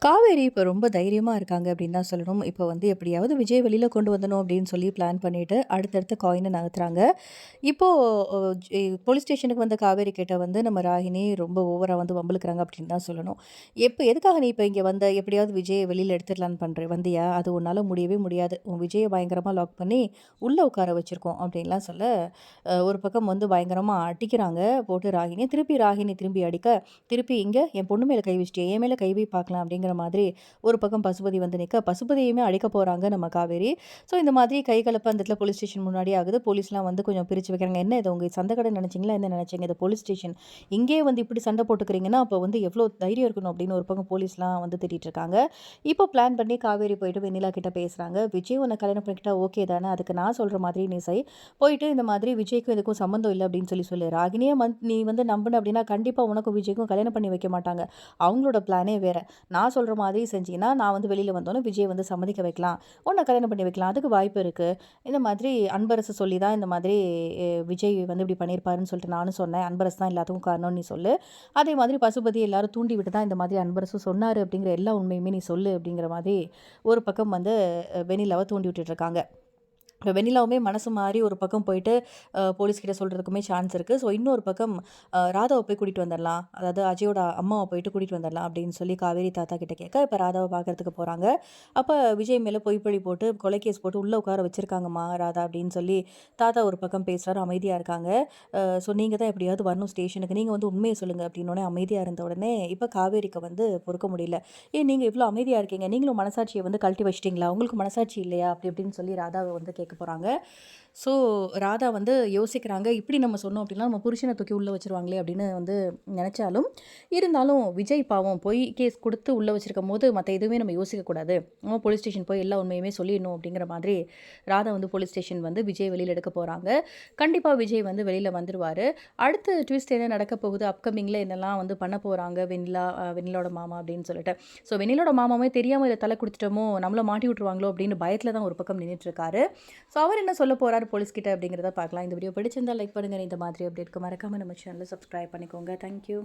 காவேரி இப்போ ரொம்ப தைரியமா இருக்காங்க அப்படின்னு தான் சொல்லணும். இப்போ வந்து எப்படியாவது விஜய் வெளியில கொண்டு வந்துடணும் அப்படின்னு சொல்லி பிளான் பண்ணிட்டு, அடுத்தடுத்து காயின நகர்த்துறாங்க. இப்போ அ போலீஸ் ஸ்டேஷனுக்கு வந்த காவேரி கிட்ட வந்து நம்ம ராகினி ரொம்ப ஓவரா வந்து வம்பிழுக்குறாங்க அப்படின்னு தான் சொல்லணும். எதுக்காக நீ இப்போ இங்க வந்த? எப்படியாவது விஜய வெளியில எடுத்துடலான்னு வந்தியா? அது உன்னால முடியவே முடியாது. உன் விஜய பயங்கரமா லாக் பண்ணி உள்ள உட்கார வச்சிருக்கோம் அப்படின்லாம் சொல்ல, ஒரு பக்கம் வந்து பயங்கரமா அடிக்கிறாங்க போட்டு ராகினிய. ராகினி திரும்பி அடிக்க, திருப்பி இங்க என் பொண்ணு மேல கை வச்சுட்டியே! என் மேல கை வை பார்க்கலாம் அப்படிங்கிற மாதிரி ஒரு பக்கம் பசுபதி வந்து நிக்க, பசுபதியுமே அடிக்க போறாங்க நம்ம காவேரி. ஸோ இந்த மாதிரி கை கலப்பு அந்த இடத்துல போலீஸ் ஸ்டேஷன் முன்னாடி ஆகுது. போலீஸ்லாம் வந்து கொஞ்சம் பிரிச்சு வைக்கிறாங்க. என்ன இது உங்க சண்டை கடைன்னு நினைச்சீங்களா? என்ன நினைச்சீங்க? இது போலீஸ் ஸ்டேஷன். இங்கேயே வந்து இப்படி சண்டை போட்டுக்கிறீங்கன்னா, அப்போ வந்து எவ்வளோ தைரியம் இருக்கணும் அப்படின்னு ஒரு பக்கம் போலீஸ்லாம் வந்து திட்டிட்டு இருக்காங்க. இப்போ பிளான் பண்ணி காவேரி போயிட்டு வெண்ணிலா கிட்ட பேசுறாங்க. விஜய் உன்ன கல்யாணம் பண்ணிக்கிட்டா ஓகே தானே? அதுக்கு நான் சொல்ற மாதிரி நீ செய். போயிட்டு இந்த மாதிரி விஜய்க்கும் இதுக்கும் சம்மந்தம் இல்ல அப்படின்னு சொல்லு. ராகினிய நீ வந்து நம்புன அப்படின்னா, கண்டிப்பா உனக்கும் விஜய்க்கும் கல்யாணம் பண்ணி வைக்க மாட்டாங்க. அவங்களோட பிளானே வேற. நான் சொல்ற மாதிரி செஞ்சீங்கன்னா, நான் வந்து வெளில வந்தோனே விஜய வந்து சம்மதிக்க வைக்கலாம். உன்ன கல்யாணம் பண்ணி வைக்கலாம். அதுக்கு வாய்ப்பு இருக்கு. இந்த மாதிரி அன்பரசு சொல்லி தான் இந்த மாதிரி விஜய் வந்து இப்படி பண்ணியிருப்பாருன்னு சொல்லிட்டு நானும் சொன்னேன். அன்பரசு தான் எல்லாத்துக்கும் காரணம்னு நீ சொல்லு. அதே மாதிரி பசுபதி எல்லாரும் தூண்டி விட்டு தான் இந்த மாதிரி அன்பரசு சொன்னாரு அப்படிங்கிற எல்லா உண்மையுமே நீ சொல்லு அப்படிங்கிற மாதிரி ஒரு பக்கம் வந்து வெண்ணிலாவ தூண்டி விட்டுட்டு இருக்காங்க. இப்போ வெண்ணிலாவுமே மனசு மாறி ஒரு பக்கம் போயிட்டு போலீஸ் கிட்ட சொல்றதுக்குமே சான்ஸ் இருக்கு. ஸோ இன்னொரு பக்கம் ராதாவ போய் கூட்டிட்டு வந்துரலாம். அதாவது அஜயோட அம்மாவ போயிட்டு கூட்டிட்டு வந்துரலாம் அப்படின்னு சொல்லி காவேரி தாத்தா கிட்ட கேட்க, இப்ப ராதாவ பார்க்கறதுக்கு போறாங்க. அப்ப விஜய் மேல பொய் பழி போட்டு கொலை கேஸ் போட்டு உள்ள உட்கார வச்சிருக்காங்கம்மா ராதா அப்படின்னு சொல்லி தாத்தா ஒரு பக்கம் பேசுறாரு. அமைதியா இருக்காங்க. ஸோ நீங்க தான் எப்படியாவது வரணும் ஸ்டேஷனுக்கு. நீங்க வந்து உண்மைய சொல்லுங்க அப்படின்னோனே அமைதியா இருந்த உடனே இப்ப காவேரிக்கு வந்து பொறுக்க முடியல. ஏன் நீங்க இவ்ளோ அமைதியா இருக்கீங்க? நீங்களும் மனசாட்சிய வந்து கழட்டி வச்சுட்டீங்களா? உங்களுக்கு மனசாட்சி இல்லையா? அப்படி இப்படின்னு சொல்லி ராதாவ வந்து கேட்க போறாங்க. ஸோ ராதா வந்து யோசிக்கிறாங்க. இப்படி நம்ம சொன்னோம் அப்படின்னா, நம்ம புருஷன தூக்கி உள்ள வச்சுருவாங்களே அப்படின்னு வந்து நெனச்சாலும், இருந்தாலும் விஜய் பாவம் பொய் கேஸ் குடுத்து உள்ள வச்சிருக்கும்போது, மத்த எதுவுமே நம்ம யோசிக்கக்கூடாது. நம்ம போலீஸ் ஸ்டேஷன் போய் எல்லா உண்மையுமே சொல்லிடணும் அப்படிங்கிற மாதிரி ராதா வந்து போலீஸ் ஸ்டேஷன் வந்து விஜய் வெளியில எடுக்க போறாங்க. கண்டிப்பா விஜய் வந்து வெளியில வந்துருவாரு. அடுத்து ட்விஸ்ட் என்ன நடக்க போகுது, அப்கமிங்ல என்னலாம் வந்து பண்ண போறாங்க வெண்ணிலாவோட மாமா அப்படின்னு சொல்லிட்டு. ஸோ வெண்ணிலாவோட மாமாவே தெரியாம இதில தல குடுத்துட்டோமோ, நம்மள மாட்டி விட்டுருவாங்களோ அப்படின்னு பயத்தில தான் ஒரு பக்கம் நின்னுட்டு இருக்காரு. ஸோ அவர் என்ன சொல்ல போறாரு போலீஸ் கிட்ட அப்படிங்கிறத பார்க்கலாம். இந்த வீடியோ பிடிச்சிருந்தா லைக் பண்ணுங்க. இந்த மாதிரி அப்டேட்க்கு மறக்காம நம்ம சேனலை சப்ஸ்கிரைப் பண்ணிக்கோங்க. Thank you.